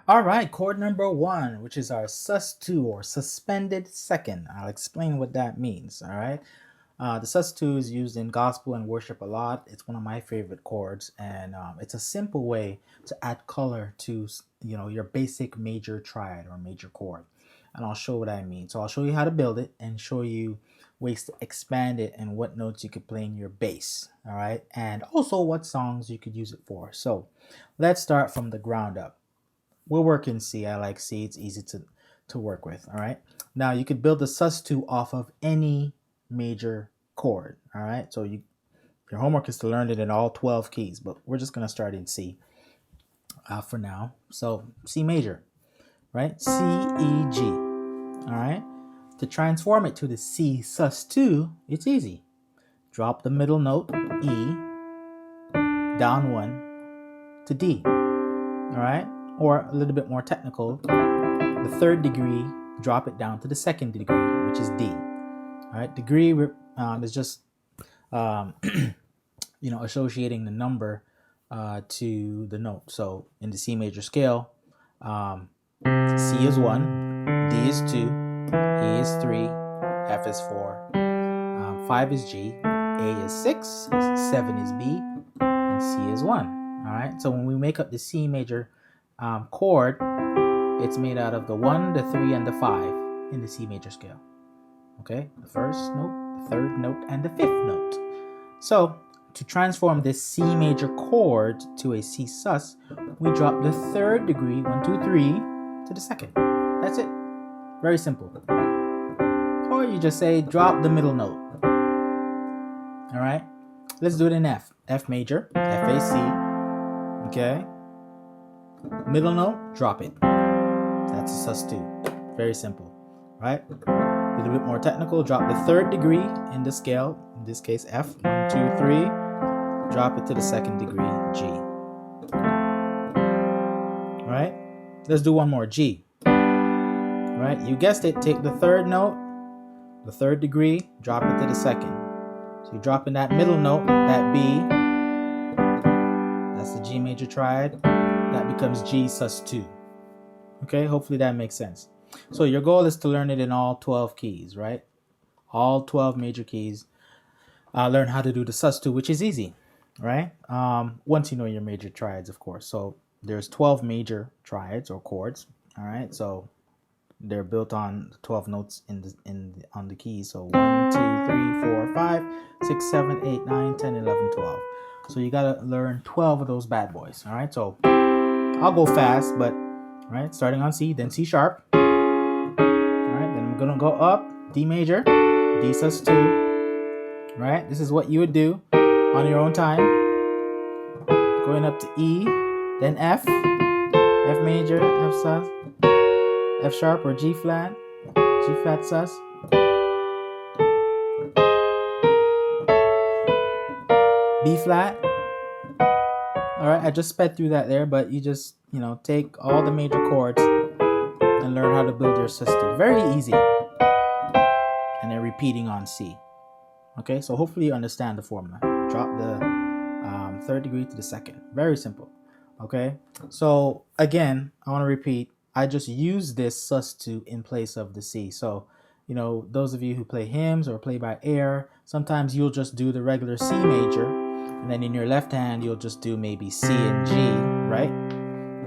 All right, chord number one, which is our sus2 or suspended second. I'll explain what that means. All right. The sus2 is used in gospel and worship a lot. It's one of my favorite chords, and it's a simple way to add color to your basic major triad or major chord. And I'll show what I mean. So I'll show you how to build it and show you ways to expand it and what notes you could play in your bass. All right, and also what songs you could use it for. So let's start from the ground up. We'll work in C. I like C. It's easy to work with. All right. Now you could build the sus2 off of any major chord. All right. So your homework is to learn it in all 12 keys, but we're just gonna start in C for now. So C major, right? C, E, G. All right. To transform it to the C sus2, it's easy. Drop the middle note E, down one to D. All right. Or a little bit more technical, the third degree, drop it down to the second degree, which is D. All right, degree is just associating the number to the note. So in the C major scale, C is 1, D is 2, E is 3, F is 4, 5 is G, A is 6, 7 is B, and C is 1. All right, so when we make up the C major chord, it's made out of the 1, the 3, and the 5 in the C major scale. Okay, the first note, the third note, and the fifth note. So to transform this C major chord to a C sus, we drop the third degree, 1, 2, 3, to the second. That's it. Very simple. Or you just say drop the middle note. All right, let's do it in F. F major, F A C. Okay. Middle note, drop it. That's a sus2. Very simple, right? A little bit more technical, drop the third degree in the scale, in this case F, 1, 2, 3, drop it to the second degree, G. All right, let's do one more, G. All right, you guessed it, take the third note, the third degree, drop it to the second. So you're dropping that middle note, that B, that's the G major triad, that becomes G sus2. Okay, hopefully that makes sense. So your goal is to learn it in all 12 keys, right? All 12 major keys. Learn how to do the sus2, which is easy, right? Once you know your major triads, of course. So there's 12 major triads or chords, all right? So they're built on 12 notes on the keys. So 1, 2, 3, 4, 5, 6, 7, 8, 9, 10, 11, 12. So you gotta learn 12 of those bad boys, all right? So I'll go fast, but right, starting on C, then C sharp. All right, then I'm gonna go up, D major, D sus2. Right, this is what you would do on your own time. Going up to E, then F, F major, F sus, F sharp or G flat sus. B flat. All right, I just sped through that there, but you just, take all the major chords and learn how to build your sus2. Very easy. And then repeating on C. Okay, so hopefully you understand the formula. Drop the third degree to the second. Very simple. Okay, so again, I want to repeat, I just use this sus2 in place of the C. So, those of you who play hymns or play by ear, sometimes you'll just do the regular C major, and then in your left hand, you'll just do maybe C and G, right?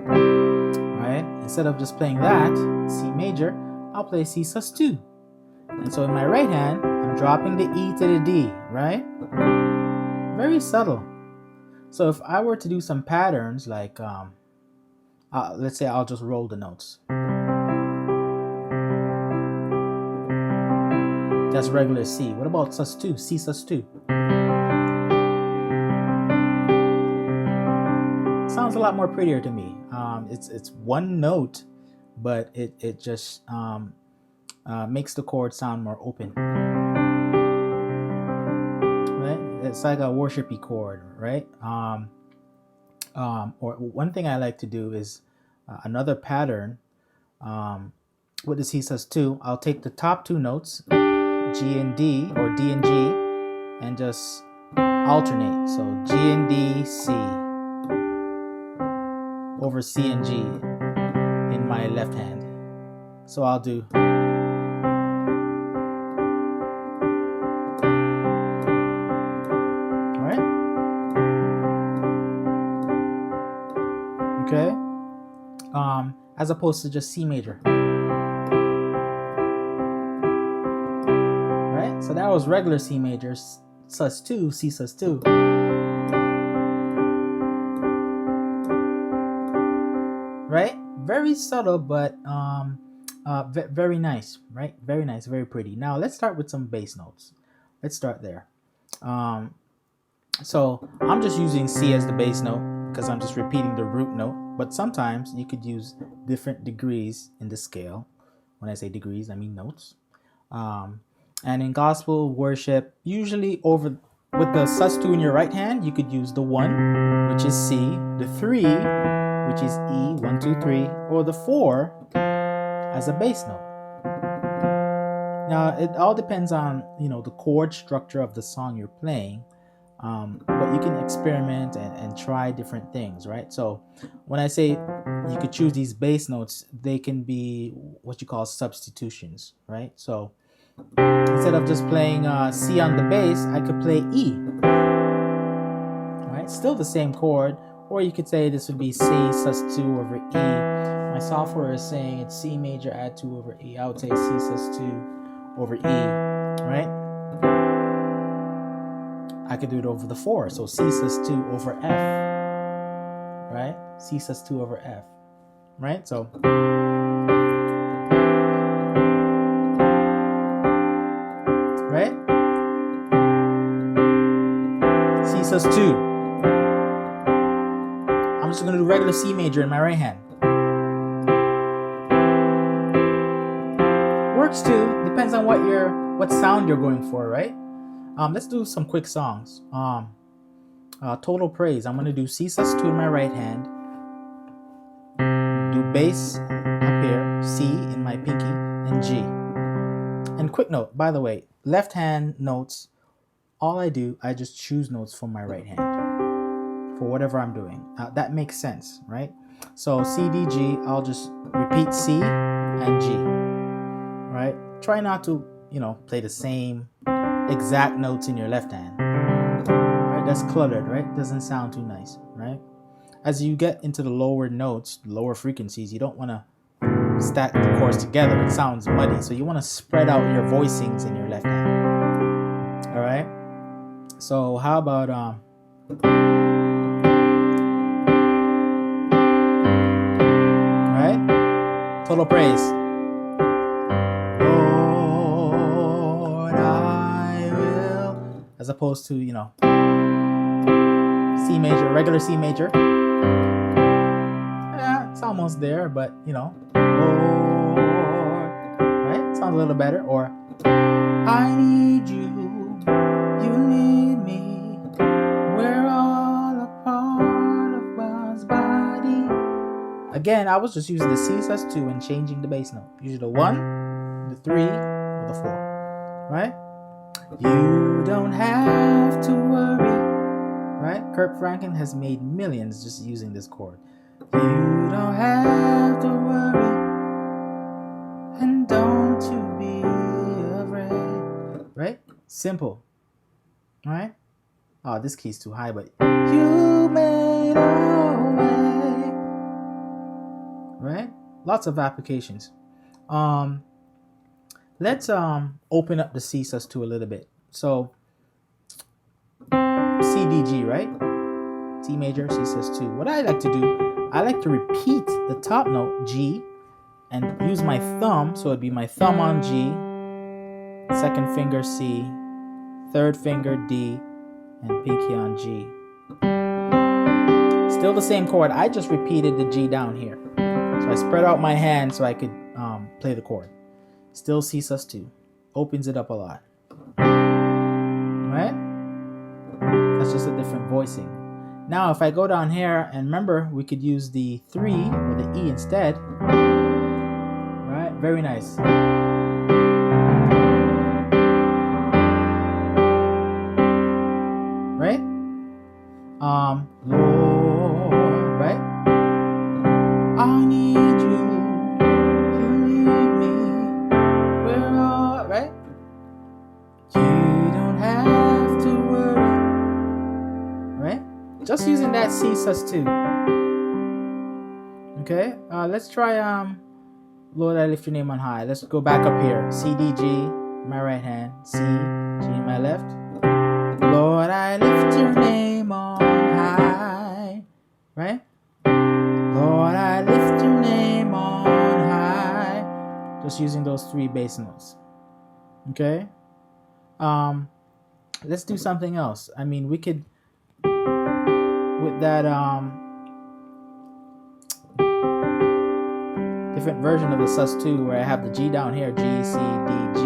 Right? Instead of just playing that, C major, I'll play C sus2. And so in my right hand, I'm dropping the E to the D, right? Very subtle. So if I were to do some patterns, like, let's say I'll just roll the notes. That's regular C. What about sus2? C sus2. Sounds a lot more prettier to me. It's one note, but it just makes the chord sound more open. Right? It's like a worshipy chord, right? Or one thing I like to do is another pattern with the C sus2. I'll take the top two notes, G and D, or D and G, and just alternate. So G and D, C, over C and G, in my left hand. So I'll do. Right? Okay. As opposed to just C major. Right? So that was regular C major, sus2, C sus2. Right? Very subtle, but very nice, right? Very nice, very pretty. Now let's start with some bass notes. Let's start there. So I'm just using C as the bass note because I'm just repeating the root note, but sometimes you could use different degrees in the scale. When I say degrees, I mean notes. And in gospel worship, usually with the sus2 in your right hand, you could use the 1, which is C, the 3, which is E, 1, 2, 3, or the 4 as a bass note. Now, it all depends on, the chord structure of the song you're playing. But you can experiment and try different things, right? So when I say you could choose these bass notes, they can be what you call substitutions, right? So instead of just playing C on the bass, I could play E, right? Still the same chord. Or you could say this would be C sus2 over E. My software is saying it's C major add 2 over E. I would say C sus2 over E, right? I could do it over the 4, so C sus2 over F, right? C sus2 over F, right? So, right? C sus2. I'm just going to do regular C major in my right hand. Works too, depends on what sound you're going for, right? Let's do some quick songs. Total Praise. I'm going to do C sus2 in my right hand. Do bass up here, C in my pinky, and G. And quick note, by the way, left hand notes, all I do, I just choose notes from my right hand for whatever I'm doing. That makes sense, right? So C, D, G, I'll just repeat C and G, right? Try not to, play the same exact notes in your left hand, right? That's cluttered, right? Doesn't sound too nice, right? As you get into the lower notes, lower frequencies, you don't want to stack the chords together. It sounds muddy, so you want to spread out your voicings in your left hand. All right. So how about right? Total Praise. As opposed to, C major, regular C major. Yeah, it's almost there, but, Lord, right? Sounds a little better. Or, I need you, you need me, we're all a part of God's body. Again, I was just using the C sus2 and changing the bass note. Usually the 1, the 3, or the 4, right? You don't have to worry, right? Kirk Franklin has made millions just using this chord. You don't have to worry, and don't you be afraid, right? Simple, right? Oh, this key's too high, but you made a way, right? Lots of applications. Let's open up the C sus2 a little bit. So C, D, G, right? C major, C sus2. What I like to do, I like to repeat the top note, G, and use my thumb. So it'd be my thumb on G, second finger C, third finger D, and pinky on G. Still the same chord. I just repeated the G down here. So I spread out my hand so I could play the chord. Still C sus2. Opens it up a lot. Right? That's just a different voicing. Now if I go down here, and remember we could use the 3 or the E instead. Right? Very nice. Right? Lord, right? I need you. just using that C sus2. Okay, let's try Lord, I lift your name on high. Let's go back up here. C, D, G, my right hand. C, G, my left. Lord, I lift your name on high. Right? Lord, I lift your name on high. Just using those 3 bass notes. Okay? Let's do something else. I mean, we could, with that different version of the sus2 where I have the G down here, G, C, D, G,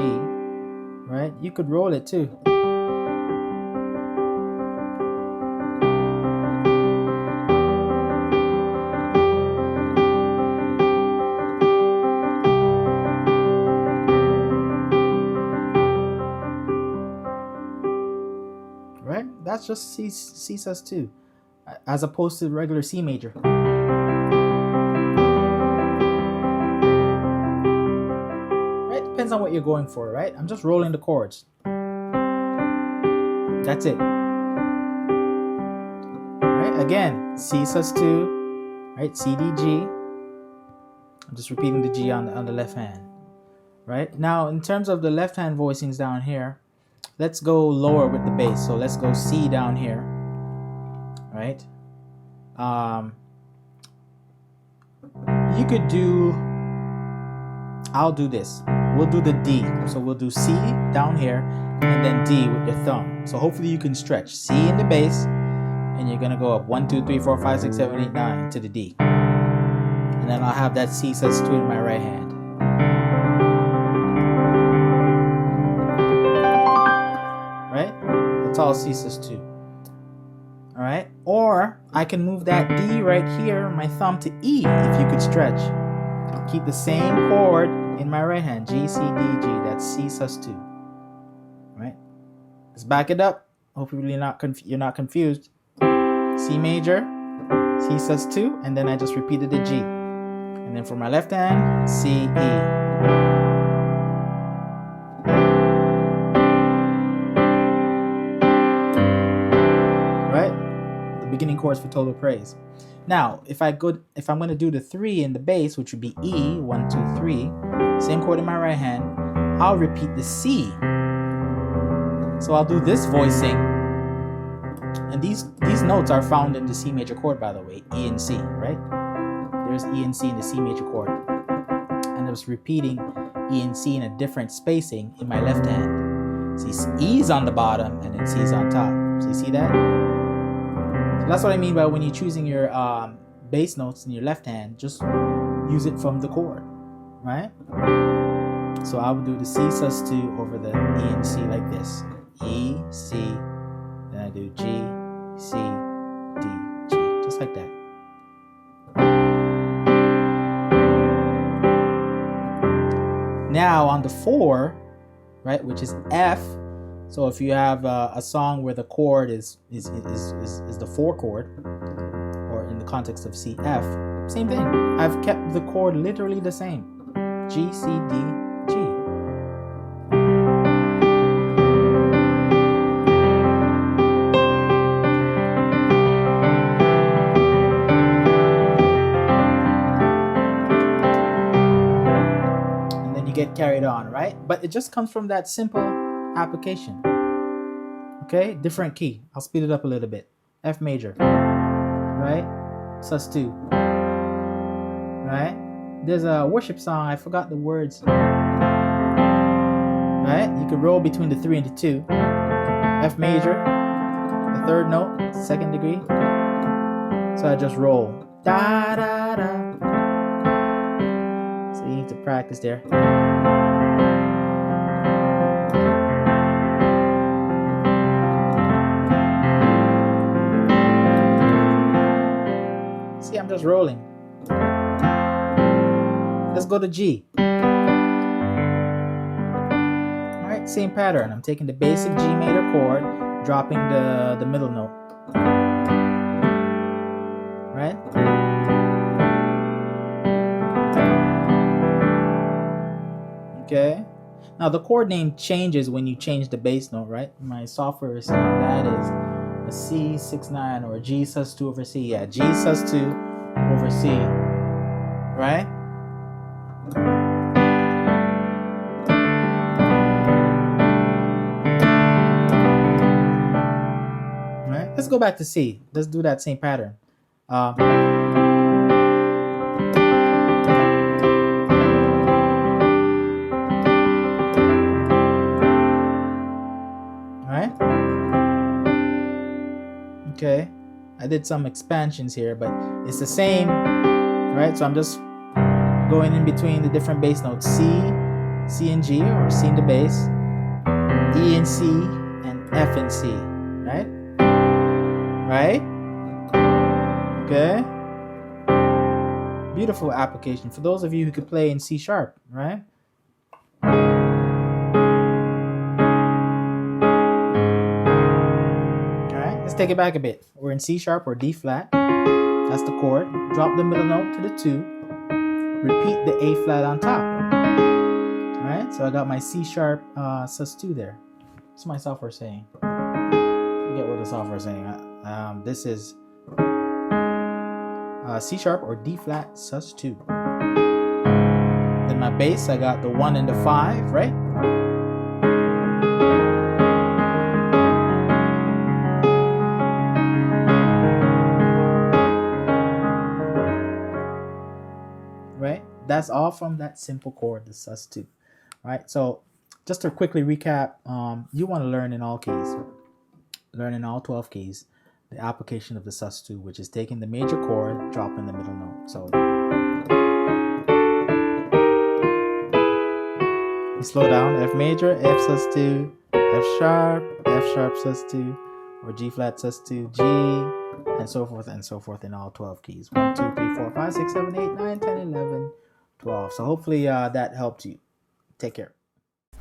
right? You could roll it too. Right? That's just C sus2 as opposed to regular C major. Depends on what you're going for, right? I'm just rolling the chords. That's it. Right? Again, C sus2, right? C, D, G. I'm just repeating the G on the left hand. Right? Now, in terms of the left hand voicings down here, let's go lower with the bass. So let's go C down here. Right? You could do, I'll do this. We'll do the D. So we'll do C down here and then D with your thumb. So hopefully you can stretch C in the bass and you're gonna go up 1, 2, 3, 4, 5, 6, 7, 8, 9 to the D. And then I'll have that C sus2 in my right hand. Right? That's all C sus2. Alright? Or I can move that D right here, my thumb, to E if you could stretch. Keep the same chord in my right hand, G, C, D, G. That's C sus2. Right? Let's back it up. Hopefully you're not confused. C major, C sus2, and then I just repeated the G. And then for my left hand, C, E. Right? The beginning chords for total praise. Now, if I'm going to do the 3 in the bass, which would be E, 1, 2, 3, same chord in my right hand, I'll repeat the C. So I'll do this voicing, and these notes are found in the C major chord, by the way, E and C, right? There's E and C in the C major chord. And I was repeating E and C in a different spacing in my left hand. See, E's on the bottom and then C's on top. So you see that? That's what I mean by when you're choosing your bass notes in your left hand, just use it from the chord, right? So I would do the C sus2 over the E and C like this. E, C, then I do G, C, D, G, just like that. Now on the 4, right, which is F. So if you have a song where the chord is the 4 chord, or in the context of C, F, same thing. I've kept the chord literally the same. G, C, D, G. And then you get carried on, right? But it just comes from that simple application. Okay, different key. I'll speed it up a little bit. F major, right? sus2, right? There's a worship song, I forgot the words, right? You could roll between the 3 and the 2. F major, the 3rd note, 2nd degree. So I just roll. Da da da. So you need to practice there. See, I'm just rolling. Let's go to G. Alright, same pattern. I'm taking the basic G major chord, dropping the middle note. Right? Okay. Now the chord name changes when you change the bass note, right? My software is saying that is a a C 6/9 or a G sus2 over C. Yeah, G sus2 over C, right? Right. Let's go back to C. Let's do that same pattern. Right? Okay. I did some expansions here, but it's the same, right? So I'm just going in between the different bass notes. C and G, or C in the bass, E and C, and F and C, right? Right? Okay. Beautiful application for those of you who could play in C sharp, right? Alright, let's take it back a bit. We're in C sharp or D flat. That's the chord. Drop the middle note to the 2. Repeat the A flat on top. Alright, so I got my C sharp sus2 there. What's my software saying? Forget what the software is saying. This is C sharp or D flat sus2. Then my bass, I got the 1 and the 5, right? Right? That's all from that simple chord, the sus2. Right? So just to quickly recap, you want to learn in all keys. Learn in all 12 keys the application of the sus2, which is taking the major chord, dropping the middle note. So slow down: F major, F sus2, F sharp sus2, or G flat sus2, G, and so forth in all 12 keys. 1, 2, 3, 4, 5, 6, 7, 8, 9, 10, 11, 12. So hopefully that helped you. Take care.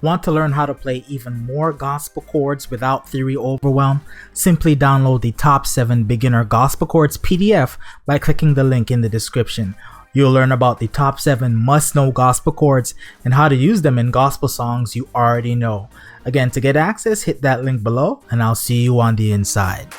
Want to learn how to play even more gospel chords without theory overwhelm? Simply download the Top 7 Beginner Gospel Chords PDF by clicking the link in the description. You'll learn about the top 7 must-know gospel chords and how to use them in gospel songs you already know. Again, to get access, hit that link below, and I'll see you on the inside.